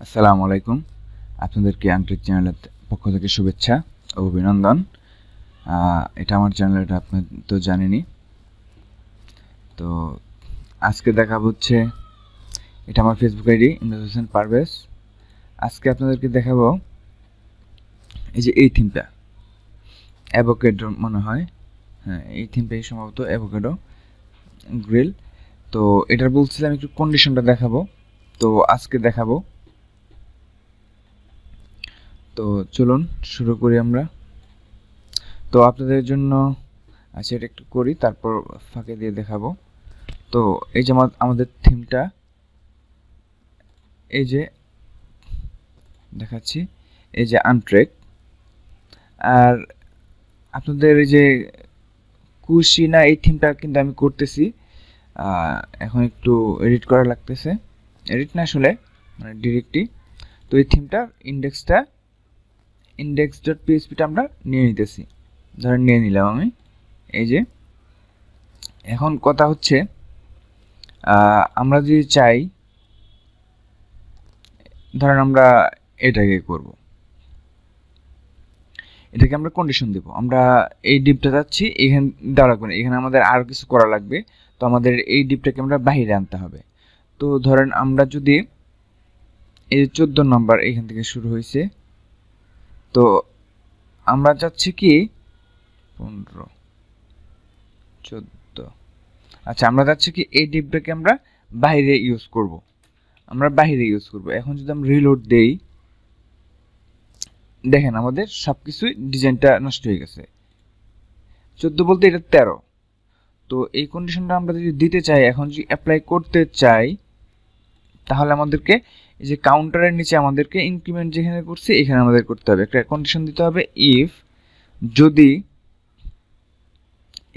আসসালামু আলাইকুম। আপনাদেরকে আন্তরিক চ্যানেলের পক্ষ থেকে শুভেচ্ছা ও অভিনন্দন। এটা আমার চ্যানেল, এটা আপনি তো জানেনই। তো আজকে দেখাবো হচ্ছে, এটা আমার ফেসবুক আইডি ইমরাজ হোসেন পারভেজ। আজকে আপনাদেরকে দেখাবো এই যে এই থিমটা, অ্যাভোকাডো মনে হয়, হ্যাঁ এই থিমটাই সম্ভবত অ্যাভোকাডো গ্রিল। তো এটার বলছিলাম একটু কন্ডিশনটা দেখাবো, তো আজকে দেখাবো। তো চলুন শুরু করি আমরা। তো আপনাদের জন্য আচ্ছা এটা একটু করি, তারপর ফাঁকে দিয়ে দেখাবো। তো এই যে আমাদের থিমটা, এই যে দেখাচ্ছি, এই যে আনট্রেক। আর আপনাদের এই যে কুশিনা, এই থিমটা কিন্তু আমি করতেছি, এখন একটু এডিট করা লাগতেছে। এডিট না আসলে মানে ডিরেক্টই। তো এই থিমটার index.php আমরা নিয়ে নিতেছি, ধরেন নিয়ে নিলাম আমি। এই যে এখন কথা হচ্ছে, আমরা যদি চাই, ধরেন আমরা এটাকে করব, এটাকে আমরা কন্ডিশন দেব। আমরা এই ডিপটা যাচ্ছি, এখানে দেওয়া লাগবে না, এখানে আমাদের আরও কিছু করা লাগবে। তো আমাদের এই ডিপটাকে আমরা বাইরে আনতে হবে। তো ধরেন আমরা যদি এই যে 14 নম্বর এখান থেকে শুরু হয়েছে, তো আমরা চাচ্ছি কি 15 14, আচ্ছা আমরা চাচ্ছি কি এই ডিপটাকে আমরা বাইরে ইউজ করব, এখন যদি আমরা রিলোড দেই, দেখেন আমাদের সবকিছুই ডিজাইনটা নষ্ট হয়ে গেছে। 14 বলতে এটা 13। তো এই কন্ডিশনটা আমরা যদি দিতে চাই, এখন যদি অ্যাপ্লাই করতে চাই, তাহলে আমাদেরকে এই যে কাউন্টারের নিচে আমাদেরকে ইনক্রিমেন্ট যেখানে করছি এখানে আমাদের করতে হবে, একটা কন্ডিশন দিতে হবে। ইফ যদি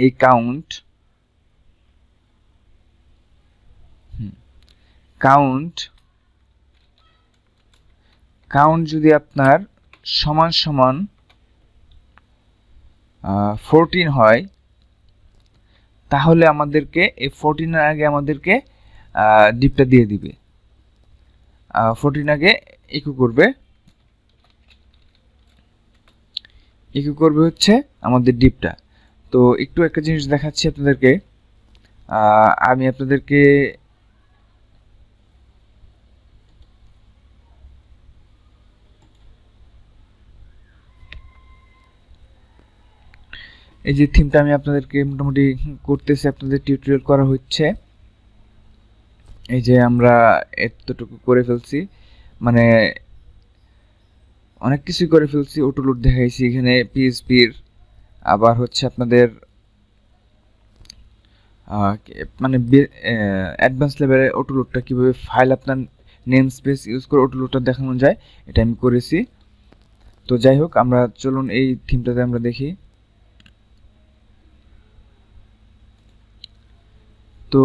এই কাউন্ট যদি আপনার সমান সমান 14 হয়, তাহলে আমাদেরকে এই 14 এর আগে আমাদেরকে ডিপটা দিয়ে দিবে। 14 আগে ইকো করবে হচ্ছে আমাদের ডিপটা। তো একটু একটা জিনিস দেখাচ্ছি আপনাদেরকে। আমি আপনাদেরকে এই যে থিমটা আমি আপনাদেরকে মোটামুটি করতেছি, আপনাদের টিউটোরিয়াল করা হচ্ছে। এই যে আমরা এতটুকু করে ফেলছি, মানে অনেক কিছুই করে ফেলছি। অটোলোড দেখাইছি এখানে পিএইচপির, আবার হচ্ছে আপনাদের মানে অ্যাডভান্স লেভেলের অটোলোডটা কীভাবে ফাইল আপনার নেম স্পেস ইউজ করে অটোলোডটা দেখানো যায়, এটা আমি করেছি। তো যাই হোক, আমরা চলুন এই থিমটাতে আমরা দেখি। তো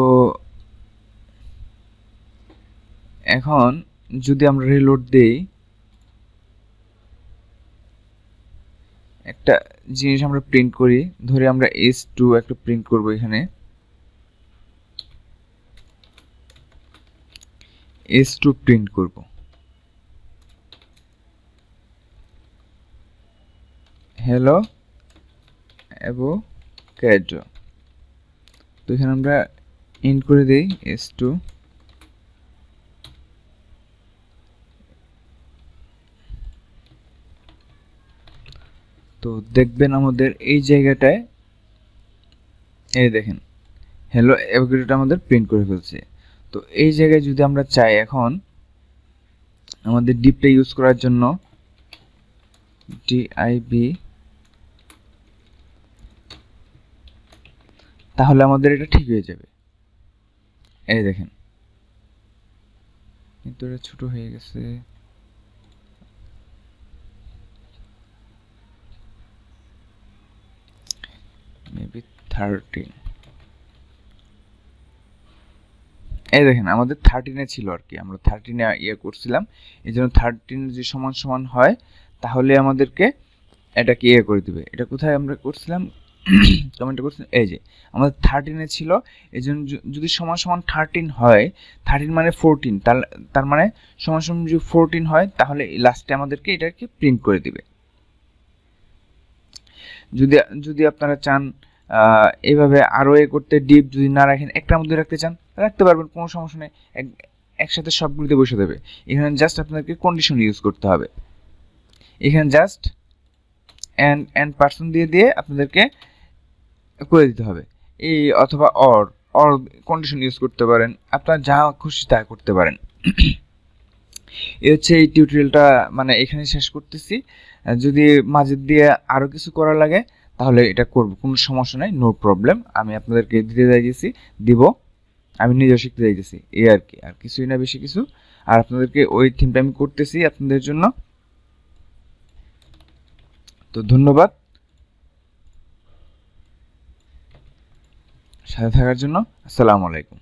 এখন যদি আমরা রিলোড দেই, একটা জিনিস আমরা প্রিন্ট করি, ধরে আমরা S2 একটা প্রিন্ট করব, এখানে S2 প্রিন্ট করব। Hello avocado. তো এখানে আমরা ইন করে দিই S2। তো দেখবেন আমাদের এই জায়গাটায়, এই দেখেন হ্যালো অ্যাভোকাডোটা আমাদের প্রিন্ট করে ফেলছে। তো এই জায়গায় যদি আমরা চাই এখন আমাদের ডিপটা ইউজ করার জন্য, div, তাহলে আমাদের এটা ঠিক হয়ে যাবে। এই দেখেন, কিন্তু এটা ছোট হয়ে গেছে। মেবি 13। এই দেখেন আমাদের 13 ছিল আর কি, আমরা 13 ইয়ে করছিলাম। এই জন্য 13 যদি সমান সমান হয়, তাহলে আমাদেরকে এটাকে ইয়ে করে দিবে। এটা কোথায় আমরা করছিলাম, কমেন্টটা করছেন, এই যে আমাদের 13 ছিল, এই জন্য যদি সমান সমান 13 হয়, 13 মানে 14, তার মানে সমান সমান যদি 14 হয়, তাহলে লাস্টে আমাদেরকে এটাকে প্রিন্ট করে দিবে। যদি যদি আপনারা চান এইভাবে আরও করতে, ডিপ যদি না রাখেন, একটার মধ্যে রাখতে চান রাখতে পারবেন, কোনো সমস্যা নেই, একসাথে সবগুলিতে বসে দেবে। এখানে জাস্ট আপনাদেরকে কন্ডিশন ইউজ করতে হবে। এখানে জাস্ট অ্যান্ড পার্সন দিয়ে আপনাদেরকে করে দিতে হবে, এই অথবা অর কন্ডিশন ইউজ করতে পারেন, আপনার যা খুশি তা করতে পারেন। এই হচ্ছে এই টিউটোরিয়ালটা, মানে এখানে শেষ করতেছি। যদি মাঝে দিয়ে আরও কিছু করা লাগে তাহলে এটা করব, কোনো সমস্যা নেই, নো প্রবলেম। আমি আপনাদেরকে দিতে চাইতেছি, দিব, আমি নিজেও শিখতে চাইতেছি, এই আর কি, আর কিছুই না বেশি কিছু। আর আপনাদেরকে ওই থিমটা আমি করতেছি আপনাদের জন্য। তো ধন্যবাদ সাথে থাকার জন্য। আসসালামু আলাইকুম।